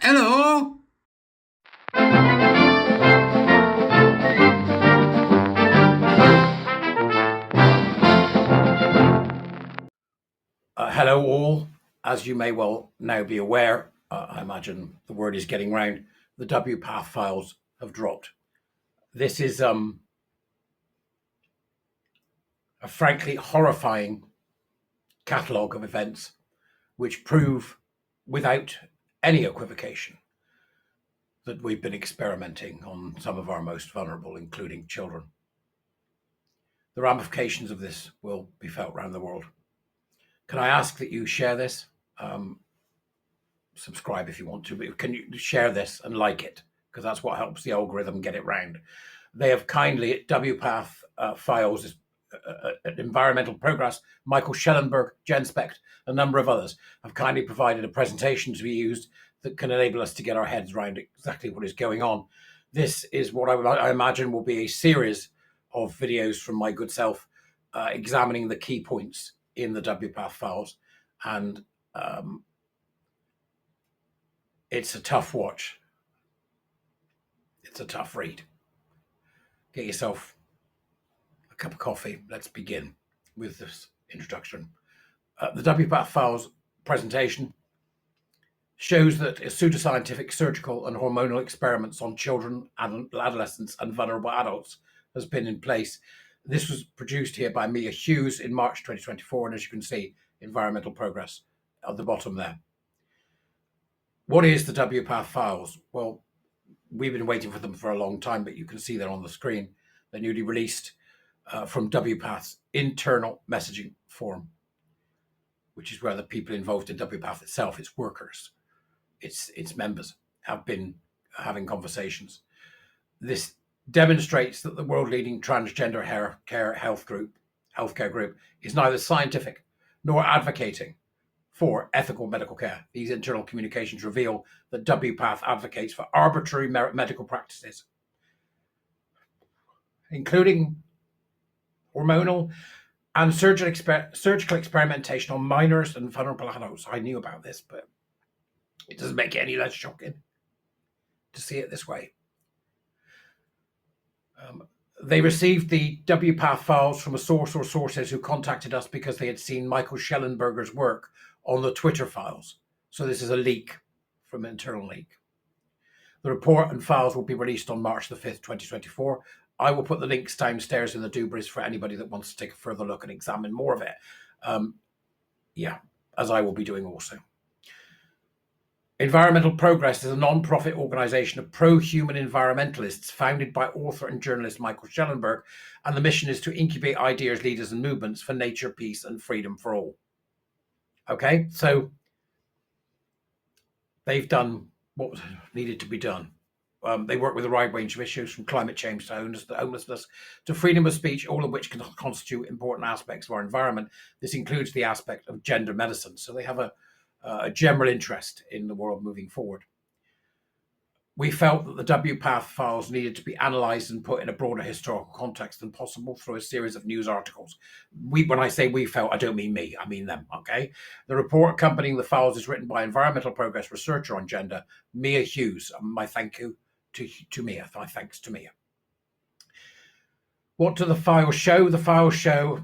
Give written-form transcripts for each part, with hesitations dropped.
Hello. Hello all. As you may well now be aware, I imagine the word is getting round, the WPATH files have dropped. This is a frankly horrifying catalogue of events which prove without any equivocation that we've been experimenting on some of our most vulnerable, including children. The ramifications of this will be felt around the world. Can I ask that you share this? Subscribe if you want to, but can you share this and like it? Because that's what helps the algorithm get it round. They have kindly, WPATH files, Environmental Progress, Michael Schellenberg, GenSpect, a number of others have kindly provided a presentation to be used that can enable us to get our heads around exactly what is going on. This is what I imagine will be a series of videos from my good self examining the key points in the WPATH files. And it's a tough watch. It's a tough read. Get yourself a cup of coffee. Let's begin with this introduction. The WPATH files presentation shows that pseudoscientific surgical and hormonal experiments on children, adolescents, and vulnerable adults has been in place. This was produced here by Mia Hughes in March 2024, and as you can see, Environmental Progress at the bottom there. What is the WPATH files? Well, we've been waiting for them for a long time, but you can see they're on the screen. They're newly released from WPATH's internal messaging forum, which is where the people involved in WPATH itself, its workers, its members, have been having conversations. This demonstrates that the world-leading transgender healthcare group is neither scientific nor advocating for ethical medical care. These internal communications reveal that WPATH advocates for arbitrary medical practices, including hormonal and surgical experimentation on minors and vulnerable adults. I knew about this, but it doesn't make it any less shocking to see it this way. They received the WPATH files from a source or sources who contacted us because they had seen Michael Schellenberger's work on the Twitter files. So this is a leak from an internal leak. The report and files will be released on March the 5th, 2024. I will put the links downstairs in the dubris for anybody that wants to take a further look and examine more of it. As I will be doing also. Environmental Progress is a non-profit organization of pro-human environmentalists founded by author and journalist Michael Schellenberg, and the mission is to incubate ideas, leaders, and movements for nature, peace, and freedom for all. Okay, so they've done what needed to be done. They work with a wide range of issues, from climate change to homelessness to freedom of speech, all of which can constitute important aspects of our environment. This includes the aspect of gender medicine. So they have a general interest in the world moving forward. We felt that the WPATH files needed to be analysed and put in a broader historical context than possible through a series of news articles. When I say we felt, I don't mean me, I mean them, okay? The report accompanying the files is written by Environmental Progress researcher on gender, Mia Hughes. My thank you to Mia, my thanks to Mia. What do the files show? The files show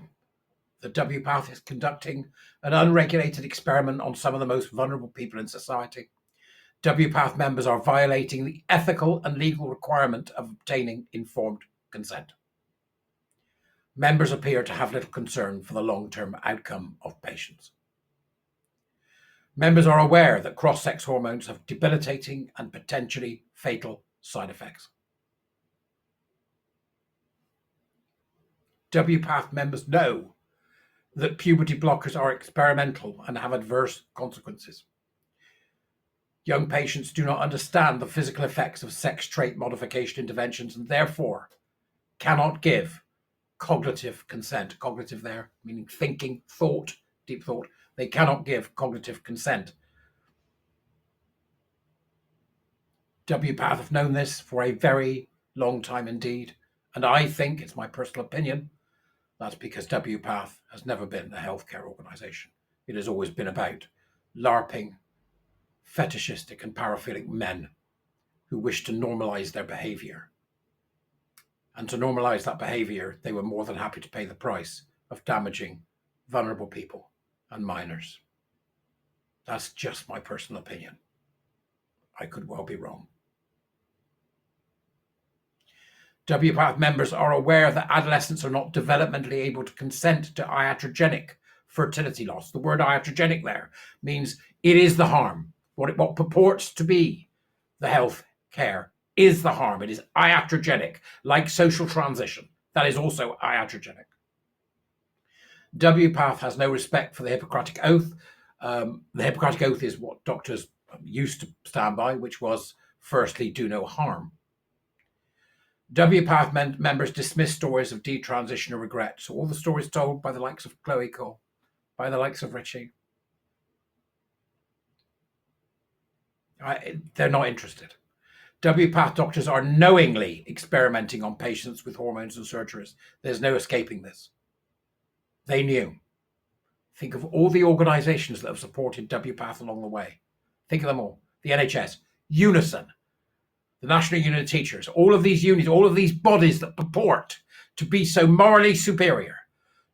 that WPATH is conducting an unregulated experiment on some of the most vulnerable people in society. WPATH members are violating the ethical and legal requirement of obtaining informed consent. Members appear to have little concern for the long-term outcome of patients. Members are aware that cross-sex hormones have debilitating and potentially fatal side effects. WPATH members know that puberty blockers are experimental and have adverse consequences. Young patients do not understand the physical effects of sex trait modification interventions and therefore cannot give cognitive consent. Cognitive there, meaning thinking, thought, deep thought. They cannot give cognitive consent. WPATH have known this for a very long time indeed, and I think, it's my personal opinion, that's because WPATH has never been a healthcare organisation. It has always been about LARPing, fetishistic and paraphilic men who wished to normalize their behavior. And to normalize that behavior, they were more than happy to pay the price of damaging vulnerable people and minors. That's just my personal opinion. I could well be wrong. WPATH members are aware that adolescents are not developmentally able to consent to iatrogenic fertility loss. The word iatrogenic there means it is the harm. What purports to be the health care is the harm. It is iatrogenic, like social transition. That is also iatrogenic. WPATH has no respect for the Hippocratic Oath. The Hippocratic Oath is what doctors used to stand by, which was, firstly, do no harm. WPATH members dismiss stories of detransition or regret. So all the stories told by the likes of Chloe Cole, by the likes of Richie, they're not interested. WPATH doctors are knowingly experimenting on patients with hormones and surgeries. There's no escaping this. They knew. Think of all the organisations that have supported WPATH along the way. Think of them all. The NHS, Unison, the National Union of Teachers, all of these unions, all of these bodies that purport to be so morally superior,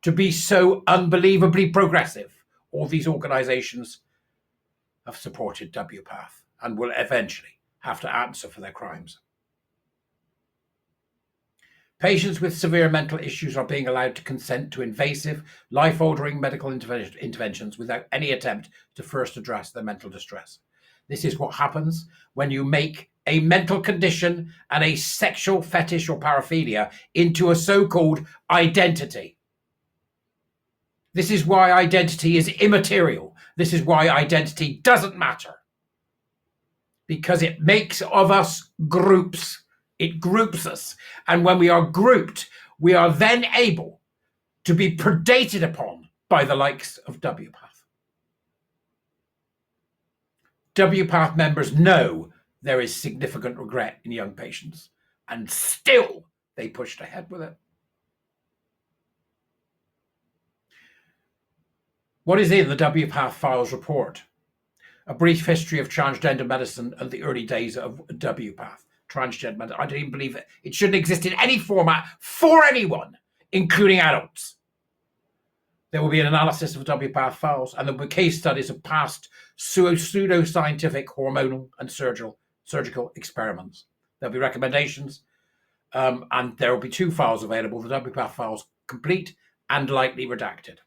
to be so unbelievably progressive, all these organisations have supported WPATH and will eventually have to answer for their crimes. Patients with severe mental issues are being allowed to consent to invasive, life-altering medical interventions without any attempt to first address their mental distress. This is what happens when you make a mental condition and a sexual fetish or paraphilia into a so-called identity. This is why identity is immaterial. This is why identity doesn't matter. Because it makes of us groups. It groups us. And when we are grouped, we are then able to be predated upon by the likes of WPATH. WPATH members know there is significant regret in young patients, and still they pushed ahead with it. What is in the WPATH Files report? A brief history of transgender medicine and the early days of WPATH. Transgender medicine, I don't even believe it. It shouldn't exist in any format for anyone, including adults. There will be an analysis of WPATH files, and there will be case studies of past pseudo-scientific hormonal and surgical experiments. There'll be recommendations, and there will be 2 files available, the WPATH files complete and lightly redacted.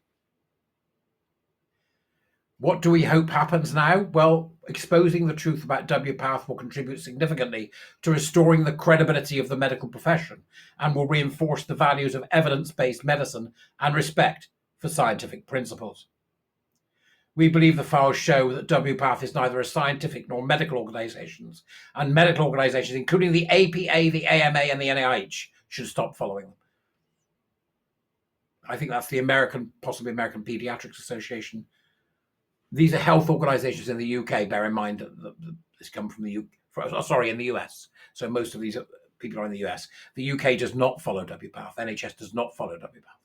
What do we hope happens now? Well, exposing the truth about WPATH will contribute significantly to restoring the credibility of the medical profession and will reinforce the values of evidence-based medicine and respect for scientific principles. We believe the files show that WPATH is neither a scientific nor medical organisations, and medical organisations, including the APA, the AMA, and the NIH, should stop following them. I think that's the possibly American Pediatrics Association. These are health organisations in the UK. Bear in mind that this come from in the US. So most of these people are in the US. The UK does not follow WPATH. NHS does not follow WPATH.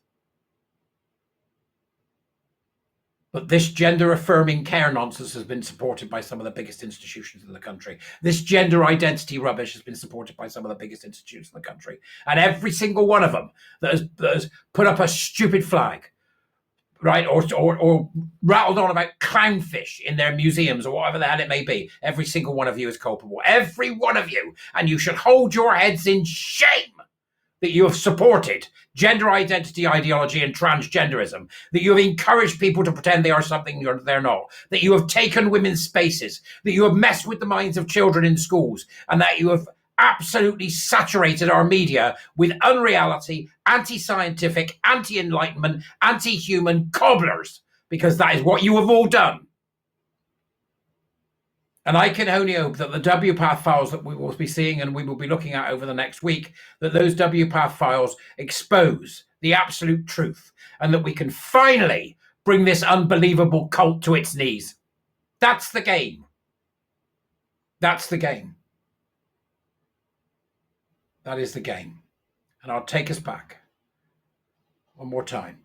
But this gender-affirming care nonsense has been supported by some of the biggest institutions in the country. This gender identity rubbish has been supported by some of the biggest institutions in the country. And every single one of them that has put up a stupid flag, right, or rattled on about clownfish in their museums or whatever the hell it may be, every single one of you is culpable. Every one of you. And you should hold your heads in shame that you have supported gender identity ideology and transgenderism, that you have encouraged people to pretend they are something they're not, that you have taken women's spaces, that you have messed with the minds of children in schools, and that you have absolutely saturated our media with unreality, anti-scientific, anti-enlightenment, anti-human cobblers, because that is what you have all done. And I can only hope that the WPATH files that we will be seeing and we will be looking at over the next week, that those WPATH files expose the absolute truth and that we can finally bring this unbelievable cult to its knees. That's the game. That's the game. That is the game. And I'll take us back one more time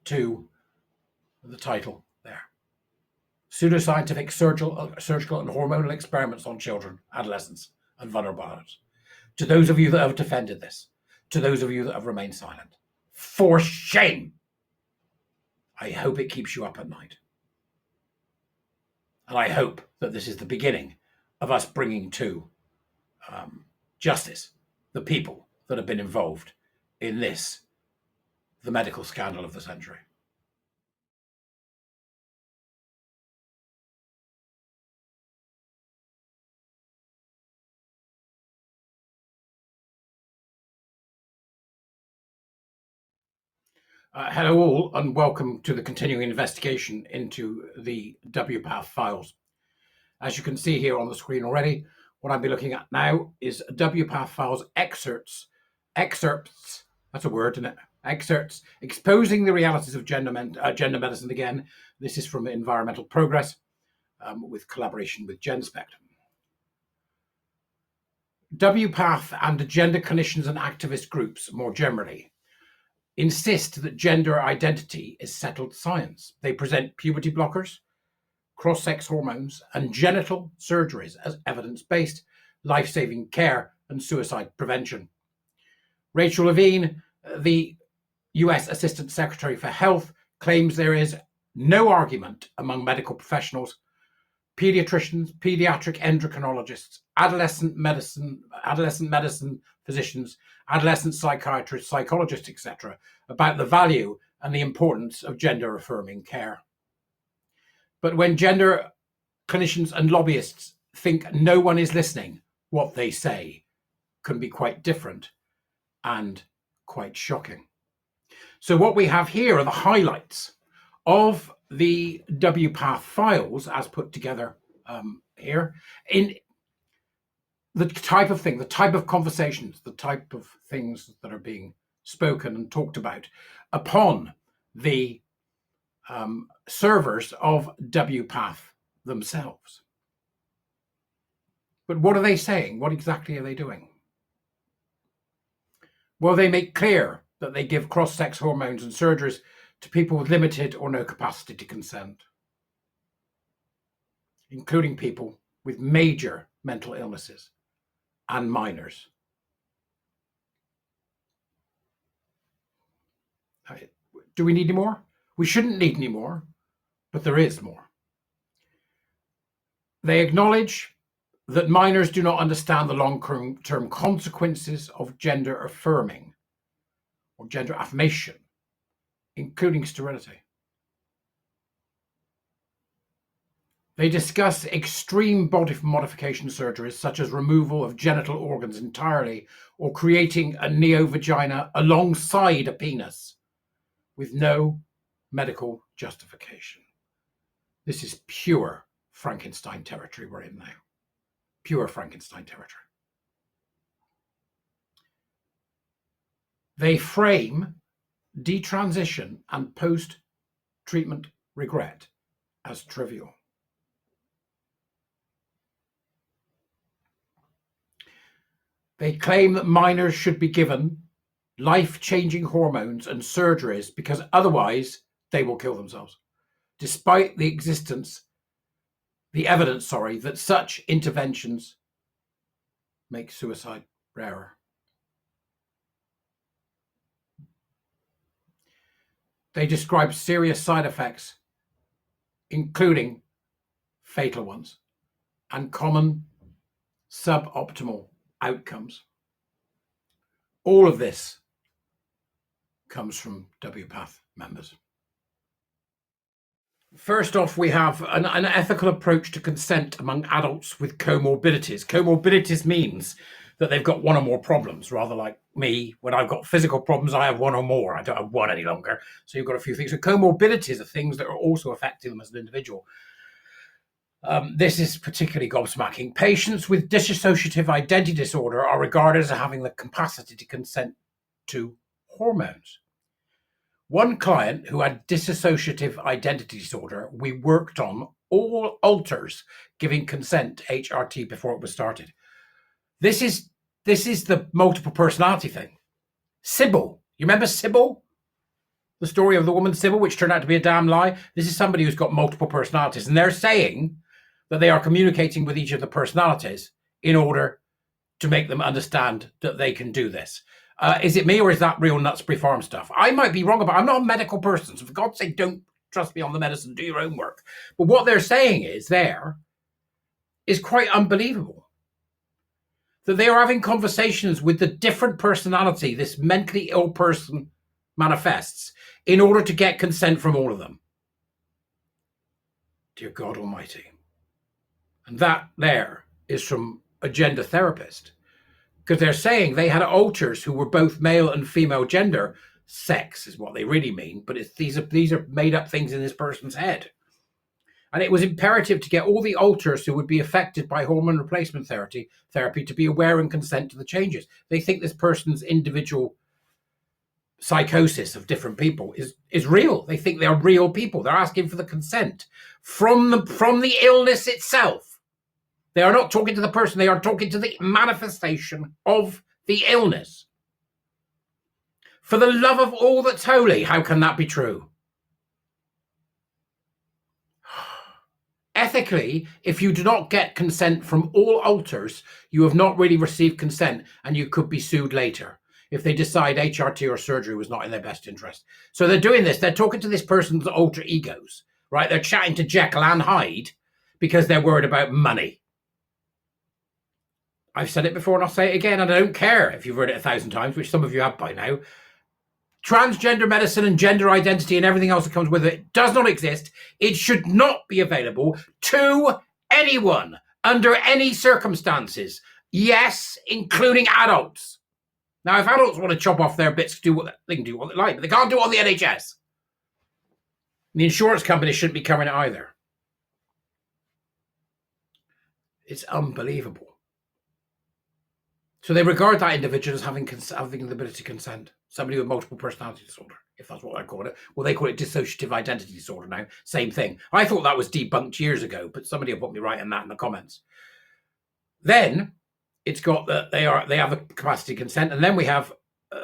to the title there. pseudoscientific surgical and hormonal experiments on children, adolescents, and vulnerable adults. To those of you that have defended this, to those of you that have remained silent, for shame. I hope it keeps you up at night. And I hope that this is the beginning of us bringing to justice the people that have been involved in this, the medical scandal of the century. Hello all, and welcome to the continuing investigation into the WPATH files. As you can see here on the screen already, what I'll be looking at now is WPATH files excerpts, that's a word, isn't it? Excerpts, exposing the realities of gender medicine again. This is from Environmental Progress with collaboration with GenSpect. WPATH and gender clinicians and activist groups more generally insist that gender identity is settled science. They present puberty blockers, cross-sex hormones, and genital surgeries as evidence-based, life-saving care and suicide prevention. Rachel Levine, the US Assistant Secretary for Health, claims there is no argument among medical professionals, pediatricians, pediatric endocrinologists, adolescent medicine physicians, adolescent psychiatrists, psychologists, etc., about the value and the importance of gender-affirming care. But when gender clinicians and lobbyists think no one is listening, what they say can be quite different and quite shocking. So what we have here are the highlights of the WPATH files as put together here in the type of thing, the type of conversations, the type of things that are being spoken and talked about upon the servers of WPATH themselves. But what are they saying? What exactly are they doing? Well, they make clear that they give cross-sex hormones and surgeries to people with limited or no capacity to consent, including people with major mental illnesses and minors. Do we need any more? We shouldn't need any more, but there is more. They acknowledge that minors do not understand the long-term consequences of gender affirming or gender affirmation, including sterility. They discuss extreme body modification surgeries, such as removal of genital organs entirely or creating a neo-vagina alongside a penis with no medical justification. This is pure Frankenstein territory we're in now. Pure Frankenstein territory. They frame detransition and post-treatment regret as trivial. They claim that minors should be given life-changing hormones and surgeries because otherwise they will kill themselves, despite the evidence that such interventions make suicide rarer. They describe serious side effects, including fatal ones, and common suboptimal outcomes. All of this comes from WPATH members. First off, we have an ethical approach to consent among adults with comorbidities. Comorbidities means that they've got one or more problems, rather like me. When I've got physical problems, I have one or more. I don't have one any longer. So you've got a few things. So comorbidities are things that are also affecting them as an individual. This is particularly gobsmacking. Patients with dissociative identity disorder are regarded as having the capacity to consent to hormones. One client who had dissociative identity disorder, we worked on all alters giving consent HRT before it was started. This is the multiple personality thing. Sybil, you remember Sybil? the story of the woman Sybil, which turned out to be a damn lie. This is somebody who's got multiple personalities, and they're saying that they are communicating with each of the personalities in order to make them understand that they can do this. Is it me, or is that real Nutsbury Farm stuff? I might be wrong about it. I'm not a medical person, so for God's sake, don't trust me on the medicine. Do your own work. But what they're saying is quite unbelievable. That they are having conversations with the different personality this mentally ill person manifests in order to get consent from all of them. Dear God Almighty. And that there is from a gender therapist, because they're saying they had alters who were both male and female gender. Sex is what they really mean, but these are made up things in this person's head. And it was imperative to get all the alters who would be affected by hormone replacement therapy to be aware and consent to the changes. They think this person's individual psychosis of different people is real. They think they're real people. They're asking for the consent from the illness itself. They are not talking to the person. They are talking to the manifestation of the illness. For the love of all that's holy, how can that be true? Ethically, if you do not get consent from all alters, you have not really received consent, and you could be sued later if they decide HRT or surgery was not in their best interest. So they're doing this. They're talking to this person's alter egos, right? They're chatting to Jekyll and Hyde because they're worried about money. I've said it before and I'll say it again, and I don't care if you've heard it 1,000 times, which some of you have by now. Transgender medicine and gender identity and everything else that comes with it does not exist. It should not be available to anyone under any circumstances. Yes, including adults. Now, if adults want to chop off their bits, they can do what they like, but they can't do it on the NHS. The insurance company shouldn't be covering it either. It's unbelievable. So they regard that individual as having the ability to consent. Somebody with multiple personality disorder, if that's what I call it. Well, they call it dissociative identity disorder now. Same thing. I thought that was debunked years ago, but somebody will put me right in that in the comments. Then it's got that they have the capacity to consent, and then we have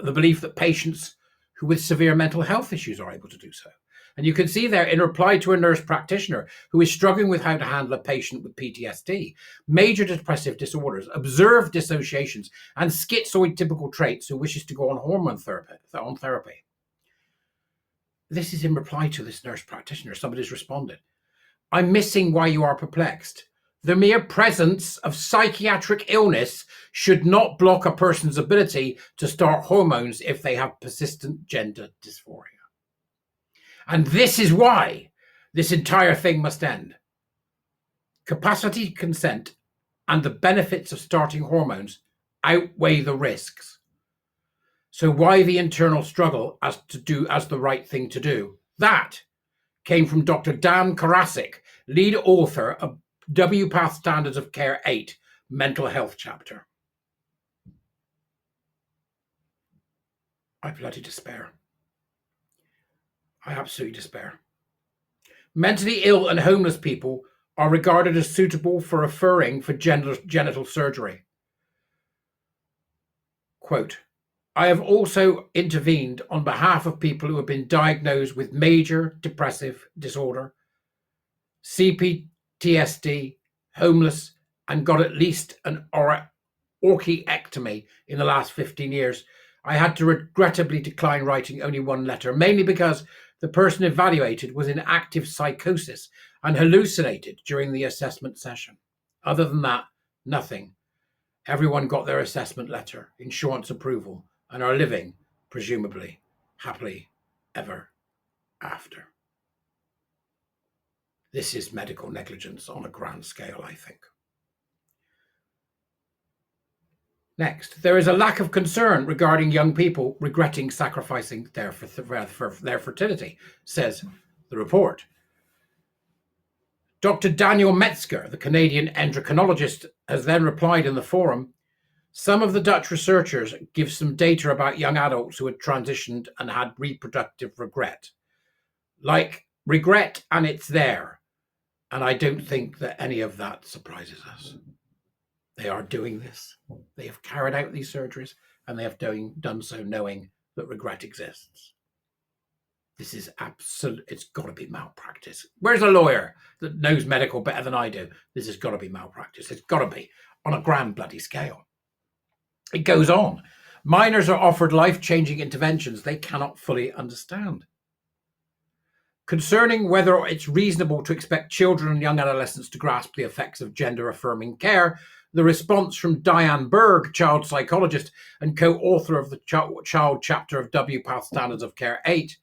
the belief that patients who with severe mental health issues are able to do so. And you can see there, in reply to a nurse practitioner who is struggling with how to handle a patient with PTSD, major depressive disorders, observed dissociations, and schizoid typical traits, who wishes to go on hormone therapy. This is in reply to this nurse practitioner. Somebody's responded. I'm missing why you are perplexed. The mere presence of psychiatric illness should not block a person's ability to start hormones if they have persistent gender dysphoria. And this is why this entire thing must end. Capacity to consent and the benefits of starting hormones outweigh the risks. So why the internal struggle as the right thing to do? That came from Dr. Dan Karasik, lead author of WPATH Standards of Care 8, Mental Health Chapter. I bloody despair. I absolutely despair. Mentally ill and homeless people are regarded as suitable for referring for genital surgery. Quote, I have also intervened on behalf of people who have been diagnosed with major depressive disorder, CPTSD, homeless, and got at least an orchiectomy in the last 15 years. I had to regrettably decline writing only one letter, mainly because the person evaluated was in active psychosis and hallucinated during the assessment session. Other than that, nothing. Everyone got their assessment letter, insurance approval, and are living, presumably, happily ever after. This is medical negligence on a grand scale, I think. Next, there is a lack of concern regarding young people regretting sacrificing their fertility, says the report. Dr. Daniel Metzger, the Canadian endocrinologist, has then replied in the forum, some of the Dutch researchers give some data about young adults who had transitioned and had reproductive regret. Like regret, and it's there. And I don't think that any of that surprises us. They are doing this. They have carried out these surgeries, and they have done so knowing that regret exists. This is absolute. It's got to be malpractice. Where's a lawyer that knows medical better than I do? This has got to be malpractice. It's got to be on a grand bloody scale. It goes on. Minors are offered life-changing interventions they cannot fully understand. Concerning whether it's reasonable to expect children and young adolescents to grasp the effects of gender-affirming care, the response from Diane Berg, child psychologist and co-author of the child chapter of WPATH Standards of Care 8,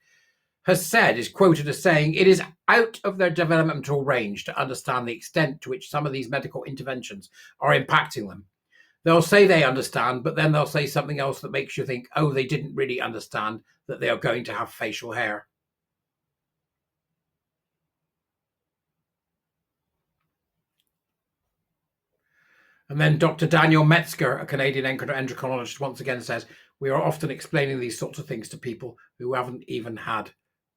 is quoted as saying, it is out of their developmental range to understand the extent to which some of these medical interventions are impacting them. They'll say they understand, but then they'll say something else that makes you think, oh, they didn't really understand that they are going to have facial hair. And then Dr. Daniel Metzger, a Canadian endocrinologist, once again says, we are often explaining these sorts of things to people who haven't even had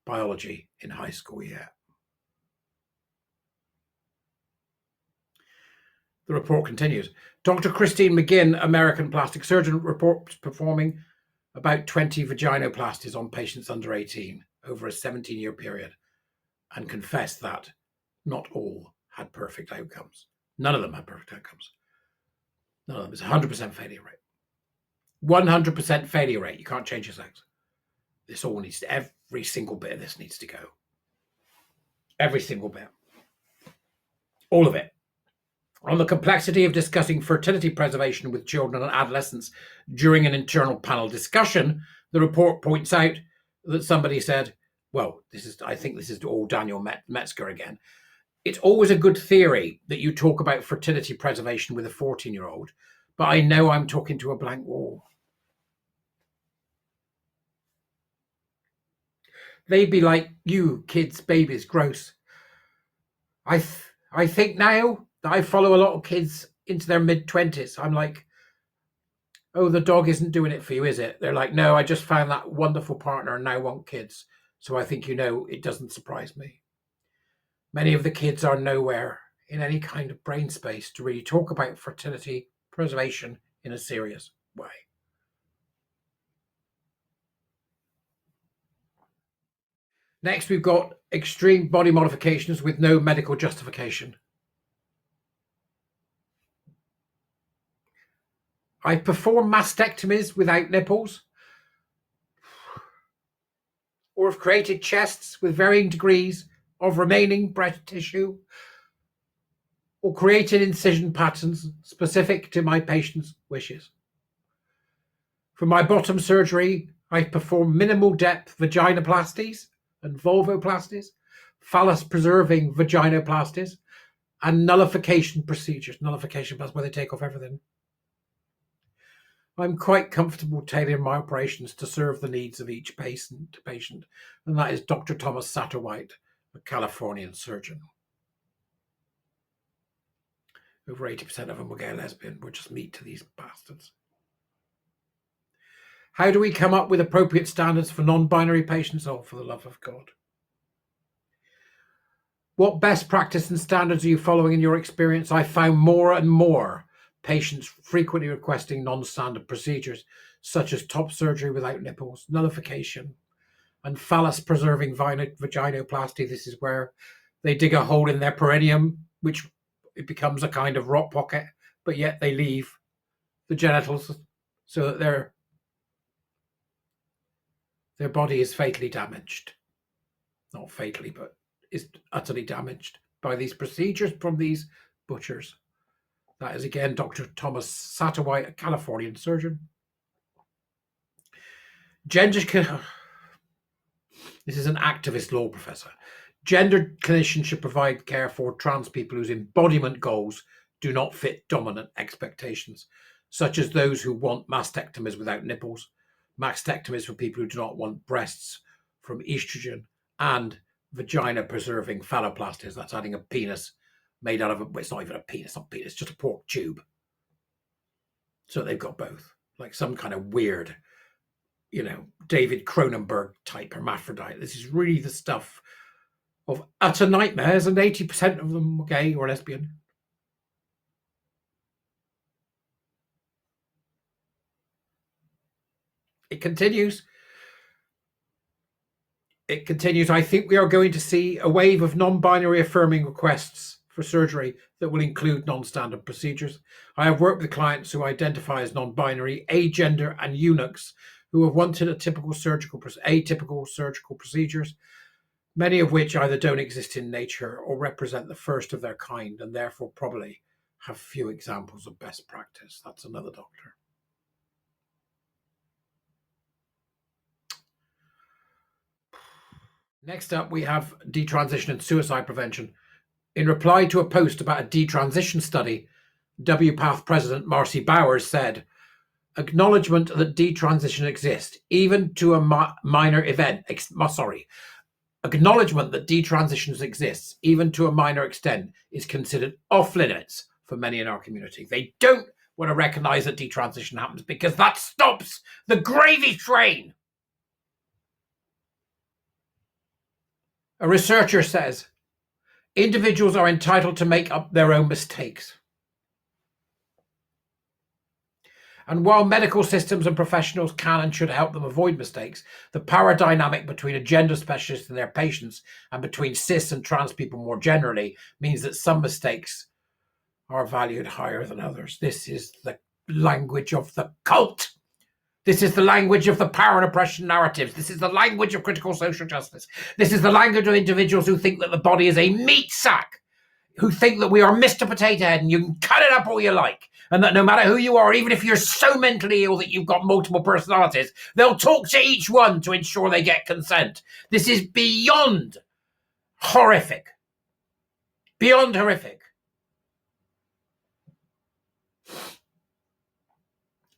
biology in high school yet. The report continues. Dr. Christine McGinn, American plastic surgeon, reports performing about 20 vaginoplasties on patients under 18 over a 17-year period, and confessed that not all had perfect outcomes. None of them had perfect outcomes. None of them. It's 100% failure rate. 100% failure rate. You can't change your sex. This all needs to, every single bit of this needs to go. Every single bit. All of it. On the complexity of discussing fertility preservation with children and adolescents during an internal panel discussion, the report points out that somebody said, well, I think this is all Daniel Metzger again. It's always a good theory that you talk about fertility preservation with a 14-year-old, but I know I'm talking to a blank wall. They'd be like, you kids, babies, gross. I think now that I follow a lot of kids into their mid-20s, I'm like, oh, the dog isn't doing it for you, is it? They're like, no, I just found that wonderful partner and now want kids. So I think, it doesn't surprise me. Many of the kids are nowhere in any kind of brain space to really talk about fertility preservation in a serious way. Next, we've got extreme body modifications with no medical justification. I perform mastectomies without nipples, or have created chests with varying degrees of remaining breast tissue, or created incision patterns specific to my patient's wishes. For my bottom surgery, I perform minimal depth vaginoplasties and vulvoplasties, phallus-preserving vaginoplasties, and nullification procedures. Nullification, that's where they take off everything. I'm quite comfortable tailoring my operations to serve the needs of each patient, and that is Dr. Thomas Satterwhite, a Californian surgeon. Over 80% of them were gay and lesbian. We're just meat to these bastards. How do we come up with appropriate standards for non-binary patients? Oh, for the love of God. What best practice and standards are you following in your experience? I found more and more patients frequently requesting non-standard procedures, such as top surgery without nipples, nullification, and phallus-preserving vaginoplasty. This is where they dig a hole in their perineum, which it becomes a kind of rock pocket, but yet they leave the genitals so that their body is fatally damaged. Not fatally, but is utterly damaged by these procedures from these butchers. That is again Dr. Thomas Satterwhite, a Californian surgeon. This is an activist law professor. Gender clinicians should provide care for trans people whose embodiment goals do not fit dominant expectations, such as those who want mastectomies without nipples, mastectomies for people who do not want breasts from estrogen, and vagina-preserving phalloplasties. That's adding a penis made out of it's not even a penis, not penis, just a pork tube. So they've got both, like some kind of weird, David Cronenberg type hermaphrodite. This is really the stuff of utter nightmares, and 80% of them were gay or lesbian. It continues. It continues, I think we are going to see a wave of non-binary affirming requests for surgery that will include non-standard procedures. I have worked with clients who identify as non-binary, agender, and eunuchs who have wanted atypical surgical procedures, many of which either don't exist in nature or represent the first of their kind and therefore probably have few examples of best practice. That's another doctor. Next up, we have detransition and suicide prevention. In reply to a post about a detransition study, WPATH President Marcy Bowers said, acknowledgement that detransition exists, even to a minor event, acknowledgement that detransitions exists, even to a minor extent, is considered off limits for many in our community. They don't want to recognize that detransition happens because that stops the gravy train. A researcher says, individuals are entitled to make up their own mistakes. And while medical systems and professionals can and should help them avoid mistakes, the power dynamic between a gender specialist and their patients and between cis and trans people more generally means that some mistakes are valued higher than others. This is the language of the cult. This is the language of the power and oppression narratives. This is the language of critical social justice. This is the language of individuals who think that the body is a meat sack, who think that we are Mr. Potato Head and you can cut it up all you like, and that no matter who you are, even if you're so mentally ill that you've got multiple personalities, they'll talk to each one to ensure they get consent. This is beyond horrific. Beyond horrific.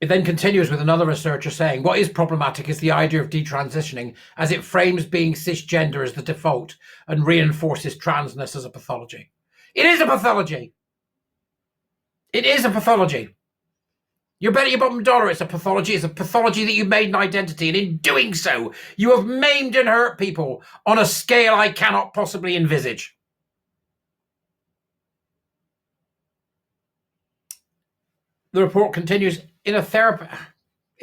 It then continues with another researcher saying, what is problematic is the idea of detransitioning as it frames being cisgender as the default and reinforces transness as a pathology. It is a pathology. It is a pathology. You bet your bottom dollar it's a pathology. It's a pathology that you've made an identity, and in doing so, you have maimed and hurt people on a scale I cannot possibly envisage. The report continues, in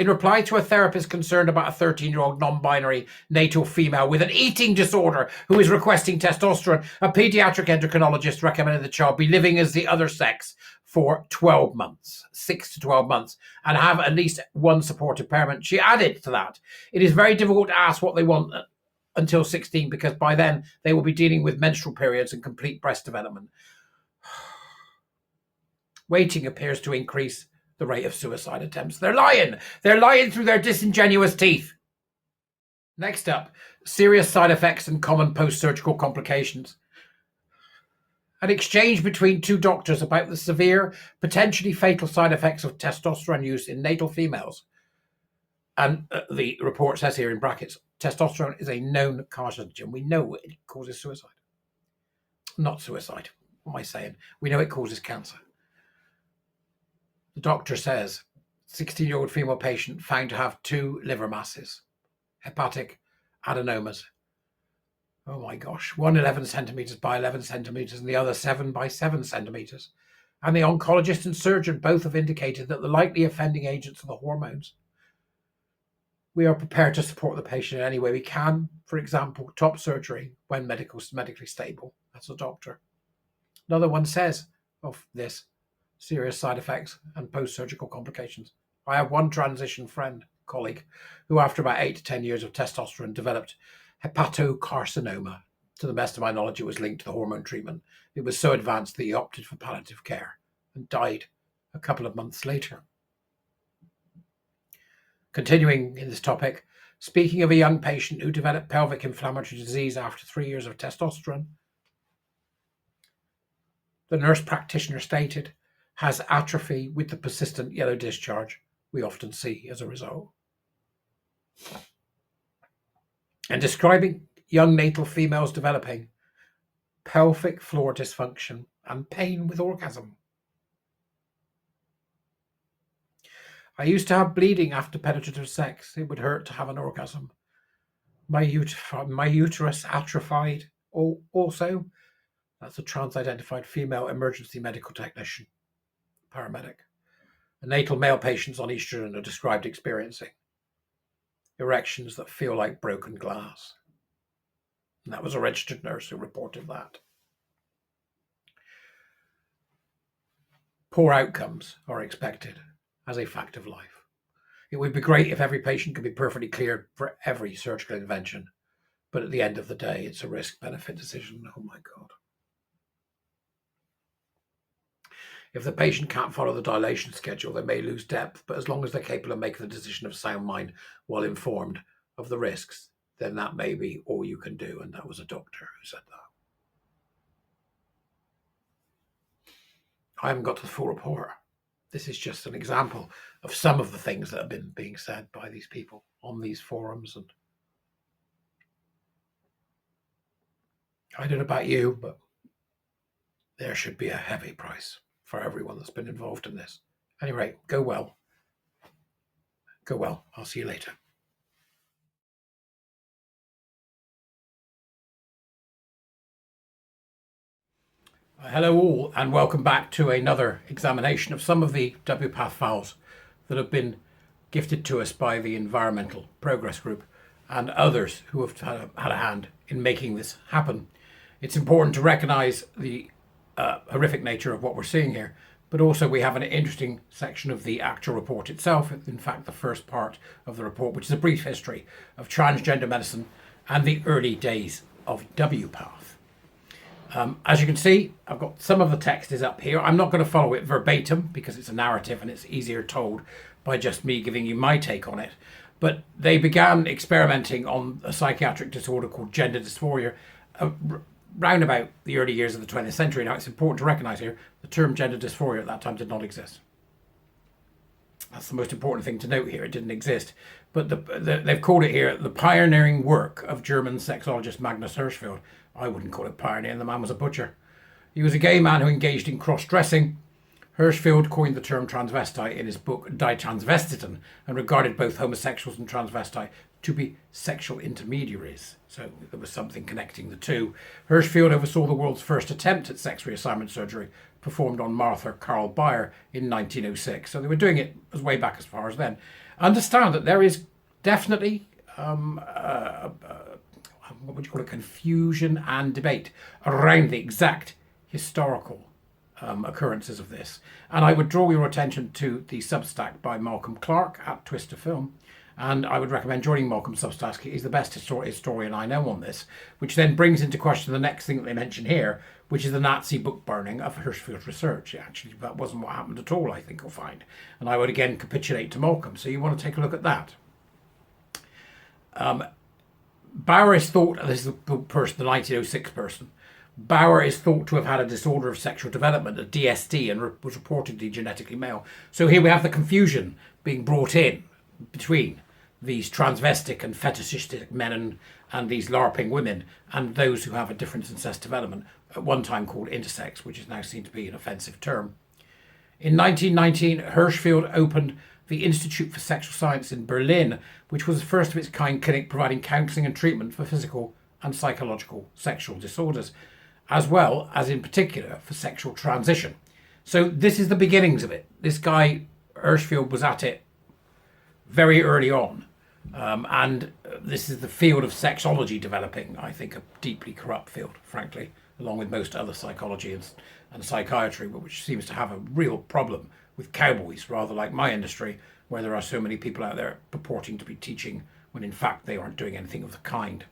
reply to a therapist concerned about a 13-year-old non-binary natal female with an eating disorder who is requesting testosterone, a pediatric endocrinologist recommended the child be living as the other sex for 12 months, 6 to 12 months, and have at least one supportive parent. She added to that, it is very difficult to ask what they want until 16 because by then they will be dealing with menstrual periods and complete breast development. Waiting appears to increase the rate of suicide attempts. They're lying. They're lying through their disingenuous teeth. Next up, serious side effects and common post-surgical complications. An exchange between two doctors about the severe, potentially fatal side effects of testosterone use in natal females. And the report says here in brackets, testosterone is a known carcinogen. We know it causes suicide. Not suicide. What am I saying? We know it causes cancer. The doctor says, 16-year-old female patient found to have 2 liver masses, hepatic adenomas. Oh my gosh, one 11 centimeters by 11 centimeters and the other 7 by 7 centimeters. And the oncologist and surgeon both have indicated that the likely offending agents are the hormones. We are prepared to support the patient in any way we can. For example, top surgery when medically stable. That's a doctor. Another one says of this, serious side effects and post-surgical complications. I have one transition colleague, who after about 8 to 10 years of testosterone developed hepatocarcinoma. To the best of my knowledge, it was linked to the hormone treatment. It was so advanced that he opted for palliative care and died a couple of months later. Continuing in this topic, speaking of a young patient who developed pelvic inflammatory disease after 3 years of testosterone, the nurse practitioner stated, has atrophy with the persistent yellow discharge we often see as a result. And describing young natal females developing pelvic floor dysfunction and pain with orgasm. I used to have bleeding after penetrative sex. It would hurt to have an orgasm. My uterus atrophied. Also, that's a trans-identified female emergency medical technician, paramedic. The natal male patients on estrogen are described experiencing erections that feel like broken glass. And that was a registered nurse who reported that. Poor outcomes are expected as a fact of life. It would be great if every patient could be perfectly cleared for every surgical intervention, but at the end of the day, it's a risk-benefit decision. Oh my God. If the patient can't follow the dilation schedule, they may lose depth, but as long as they're capable of making the decision of sound mind while informed of the risks, then that may be all you can do. And that was a doctor who said that. I haven't got to the full report. This is just an example of some of the things that have been being said by these people on these forums. And I don't know about you, but there should be a heavy price for everyone that's been involved in this. At any rate, go well. Go well. I'll see you later. Hello all, and welcome back to another examination of some of the WPATH files that have been gifted to us by the Environmental Progress Group and others who have had a hand in making this happen. It's important to recognise the horrific nature of what we're seeing here, but also we have an interesting section of the actual report itself, in fact the first part of the report, which is a brief history of transgender medicine and the early days of WPATH. As you can see, I've got some of the text is up here. I'm not going to follow it verbatim because it's a narrative and it's easier told by just me giving you my take on it. But they began experimenting on a psychiatric disorder called gender dysphoria round about the early years of the 20th century. Now, it's important to recognise here, the term gender dysphoria at that time did not exist. That's the most important thing to note here. It didn't exist. But they've called it here the pioneering work of German sexologist Magnus Hirschfeld. I wouldn't call it pioneering. The man was a butcher. He was a gay man who engaged in cross-dressing. Hirschfeld coined the term transvestite in his book Die Transvestiten and regarded both homosexuals and transvestite to be sexual intermediaries. So there was something connecting the two. Hirschfeld oversaw the world's first attempt at sex reassignment surgery performed on Martha Karl Bayer in 1906. So they were doing it as way back as far as then. Understand that there is definitely what would you call it, confusion and debate around the exact historical occurrences of this. And I would draw your attention to the Substack by Malcolm Clark at Twister Film. And I would recommend joining Malcolm's Substack. He's the best historian I know on this, which then brings into question the next thing that they mention here, which is the Nazi book burning of Hirschfeld's research. Actually, that wasn't what happened at all, I think you'll find. And I would again capitulate to Malcolm. So you want to take a look at that. Bauer is thought, this is the person, the 1906 person, Bauer is thought to have had a disorder of sexual development, a DSD, and was reportedly genetically male. So here we have the confusion being brought in between these transvestic and fetishistic men and these LARPing women and those who have a difference in sex development, at one time called intersex, which is now seen to be an offensive term. In 1919, Hirschfeld opened the Institute for Sexual Science in Berlin, which was the first of its kind clinic providing counselling and treatment for physical and psychological sexual disorders, as well as in particular for sexual transition. So this is the beginnings of it. This guy, Hirschfeld, was at it very early on. And this is the field of sexology developing, I think, a deeply corrupt field, frankly, along with most other psychology and psychiatry, but which seems to have a real problem with cowboys, rather like my industry, where there are so many people out there purporting to be teaching when in fact they aren't doing anything of the kind.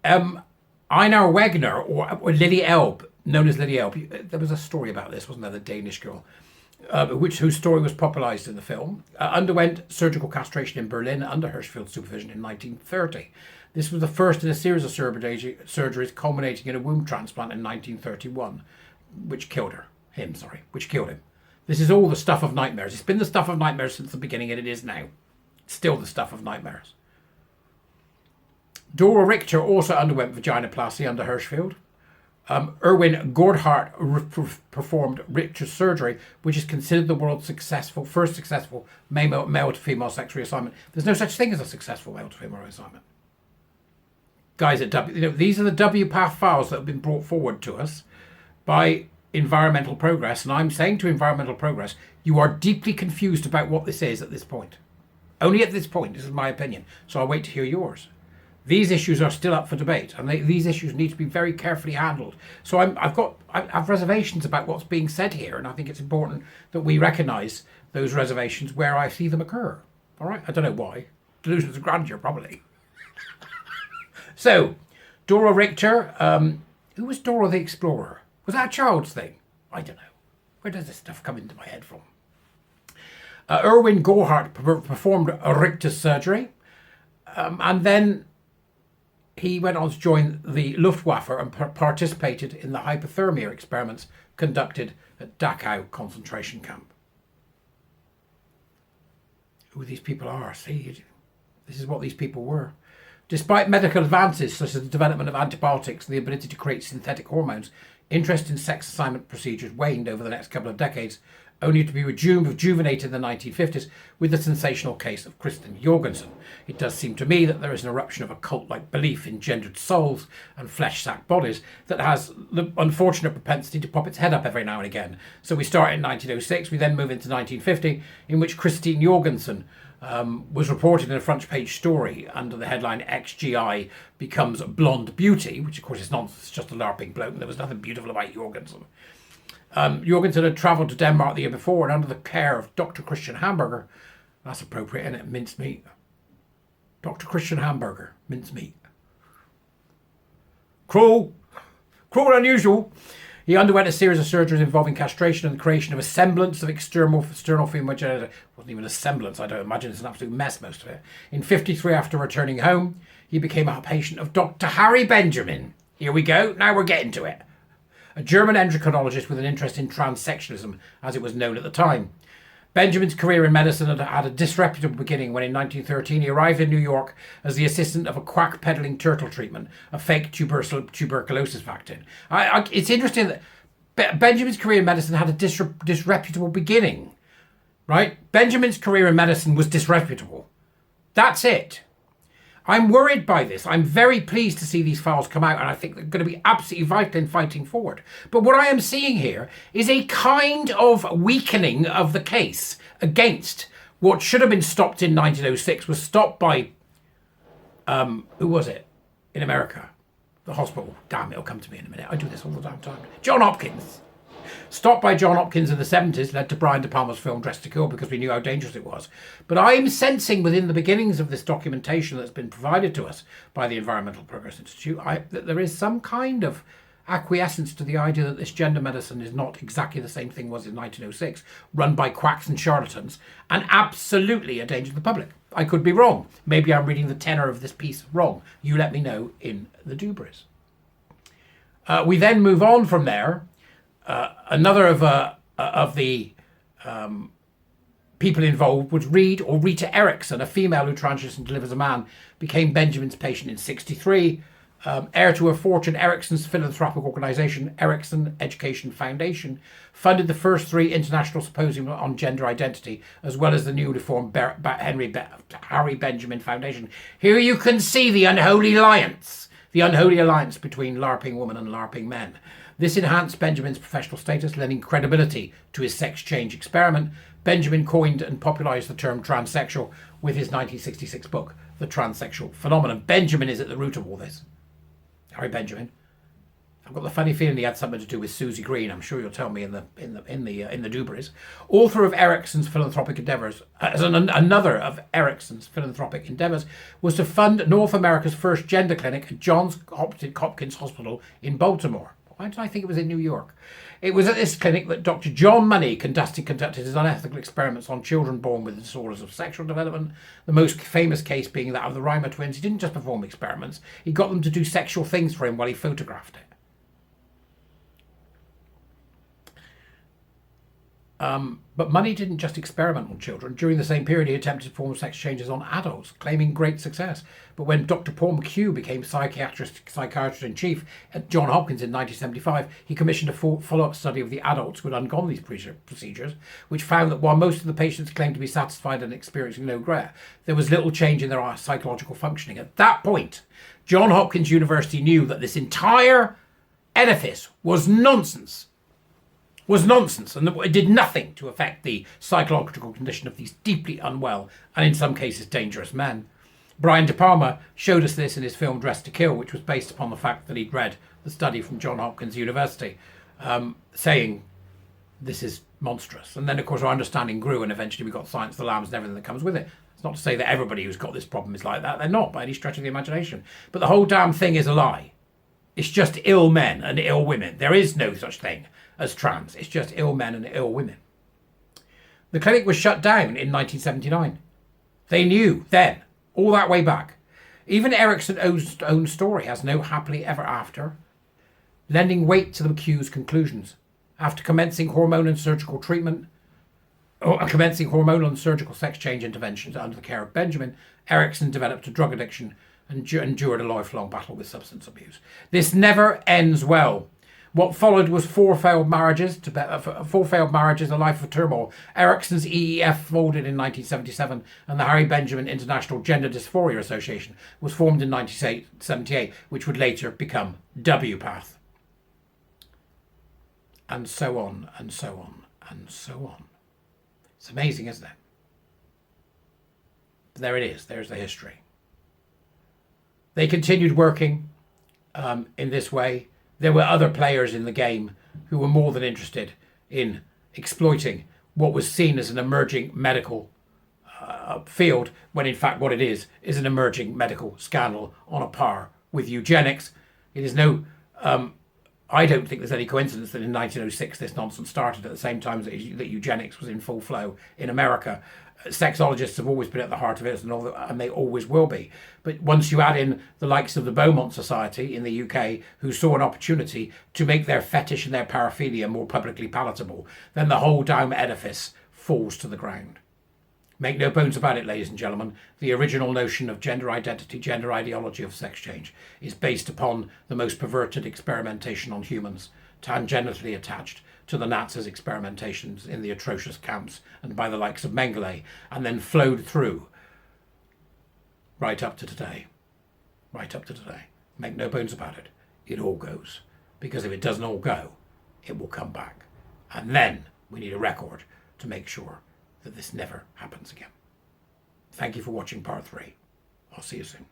Einar Wegner, or Lily Elb, known as Lily Elb, there was a story about this, wasn't there, the Danish girl, whose story was popularised in the film, underwent surgical castration in Berlin under Hirschfeld's supervision in 1930. This was the first in a series of surgeries culminating in a womb transplant in 1931, which killed him. This is all the stuff of nightmares. It's been the stuff of nightmares since the beginning, and it is now. It's still the stuff of nightmares. Dora Richter also underwent vaginoplasty under Hirschfeld. Erwin Gordhart performed Richter's surgery, which is considered the world's first successful male to female sex reassignment. There's no such thing as a successful male to female reassignment. Guys at these are the WPATH files that have been brought forward to us by Environmental Progress, and I'm saying to Environmental Progress, you are deeply confused about what this is at this point. Only at this point, this is my opinion, so I'll wait to hear yours. These issues are still up for debate, and these issues need to be very carefully handled. So I have reservations about what's being said here, and I think it's important that we recognise those reservations where I see them occur. All right, I don't know why. Delusions of grandeur, probably. So, Dora Richter. Who was Dora the Explorer? Was that a child's thing? I don't know. Where does this stuff come into my head from? Erwin Gohart performed a Richter's surgery, and then he went on to join the Luftwaffe and participated in the hypothermia experiments conducted at Dachau concentration camp. Who these people are, see, this is what these people were. Despite medical advances such as the development of antibiotics and the ability to create synthetic hormones, interest in sex assignment procedures waned over the next couple of decades, only to be rejuvenated in the 1950s with the sensational case of Kristen Jorgensen. It does seem to me that there is an eruption of a cult-like belief in gendered souls and flesh-sacked bodies that has the unfortunate propensity to pop its head up every now and again. So we start in 1906, we then move into 1950, in which Christine Jorgensen was reported in a front page story under the headline XGI becomes blonde beauty, which of course is nonsense, it's just a LARPing bloke, and there was nothing beautiful about Jorgensen. Jorgensen had travelled to Denmark the year before, and under the care of Dr. Christian Hamburger, that's appropriate, isn't it? Mincemeat. Dr. Christian Hamburger, mincemeat. Cruel and unusual. He underwent a series of surgeries involving castration and the creation of a semblance of external female genital. It wasn't even a semblance, I don't imagine. It's an absolute mess, most of it. In 1953, after returning home, he became a patient of Dr. Harry Benjamin. Here we go. Now we're getting to it. A German endocrinologist with an interest in transsexualism, as it was known at the time. Benjamin's career in medicine had a disreputable beginning when in 1913 he arrived in New York as the assistant of a quack peddling turtle treatment, a fake tuberculosis vaccine. It's interesting that Benjamin's career in medicine had a disreputable beginning, right? Benjamin's career in medicine was disreputable. That's it. I'm worried by this. I'm very pleased to see these files come out, and I think they're going to be absolutely vital in fighting forward. But what I am seeing here is a kind of weakening of the case against what should have been stopped in 1906, was stopped by, who was it, in America? The hospital. Damn, it'll come to me in a minute. I do this all the damn time. John Hopkins. Stopped by John Hopkins in the 70s led to Brian De Palma's film Dressed to Kill because we knew how dangerous it was. But I'm sensing within the beginnings of this documentation that's been provided to us by the Environmental Progress Institute that there is some kind of acquiescence to the idea that this gender medicine is not exactly the same thing was in 1906, run by quacks and charlatans, and absolutely a danger to the public. I could be wrong. Maybe I'm reading the tenor of this piece wrong. You let me know in the Dubris. We then move on from there. Another of the people involved was Rita Erickson, a female who transitioned and delivers a man, became Benjamin's patient in 1963. Heir to her fortune, Erickson's philanthropic organisation, Erickson Education Foundation, funded the first 3 international symposiums on gender identity, as well as the newly formed Harry Benjamin Foundation. Here you can see the unholy alliance between LARPing women and LARPing men. This enhanced Benjamin's professional status, lending credibility to his sex change experiment. Benjamin coined and popularised the term transsexual with his 1966 book, The Transsexual Phenomenon. Benjamin is at the root of all this. Harry Benjamin. I've got the funny feeling he had something to do with Susie Green. I'm sure you'll tell me in the Dubris. Author of Erickson's philanthropic endeavours, another of Erickson's philanthropic endeavours was to fund North America's first gender clinic at Johns Hopkins Hospital in Baltimore. Why did I think it was in New York? It was at this clinic that Dr. John Money conducted his unethical experiments on children born with disorders of sexual development, the most famous case being that of the Reimer twins. He didn't just perform experiments, he got them to do sexual things for him while he photographed it. But Money didn't just experiment on children. During the same period, he attempted to perform sex changes on adults, claiming great success. But when Dr. Paul McHugh became psychiatrist-in-chief at Johns Hopkins in 1975, he commissioned a follow-up study of the adults who had undergone these procedures, which found that while most of the patients claimed to be satisfied and experiencing no regret, there was little change in their psychological functioning. At that point, Johns Hopkins University knew that this entire edifice was nonsense, and that it did nothing to affect the psychological condition of these deeply unwell and in some cases dangerous men. Brian De Palma showed us this in his film Dressed to Kill, which was based upon the fact that he'd read the study from Johns Hopkins University, saying this is monstrous. And then, of course, our understanding grew, and eventually we got Silence of the Lambs and everything that comes with it. It's not to say that everybody who's got this problem is like that. They're not, by any stretch of the imagination. But the whole damn thing is a lie. It's just ill men and ill women. There is no such thing as trans. It's just ill men and ill women. The clinic was shut down in 1979. They knew then, all that way back. Even Eriksson's own story has no happily ever after, lending weight to the accused conclusions. After commencing hormonal and surgical treatment, or commencing hormonal and surgical sex change interventions under the care of Benjamin, Eriksson developed a drug addiction and endured a lifelong battle with substance abuse. This never ends well. What followed was four failed marriages, a life of turmoil. Eriksson's EEF folded in 1977, and the Harry Benjamin International Gender Dysphoria Association was formed in 1978, which would later become WPATH. And so on, and so on, and so on. It's amazing, isn't it? But there it is. There's the history. They continued working in this way. There were other players in the game who were more than interested in exploiting what was seen as an emerging medical field, when in fact what it is an emerging medical scandal on a par with eugenics. It is no... I don't think there's any coincidence that in 1906 this nonsense started at the same time that eugenics was in full flow in America. Sexologists have always been at the heart of it, and they always will be. But once you add in the likes of the Beaumont Society in the UK, who saw an opportunity to make their fetish and their paraphilia more publicly palatable, then the whole damn edifice falls to the ground. Make no bones about it, ladies and gentlemen, the original notion of gender identity, gender ideology of sex change is based upon the most perverted experimentation on humans, tangentially attached to the Nazis' experimentations in the atrocious camps and by the likes of Mengele, and then flowed through right up to today. Right up to today. Make no bones about it. It all goes. Because if it doesn't all go, it will come back. And then we need a record to make sure that this never happens again. Thank you for watching part 3. I'll see you soon.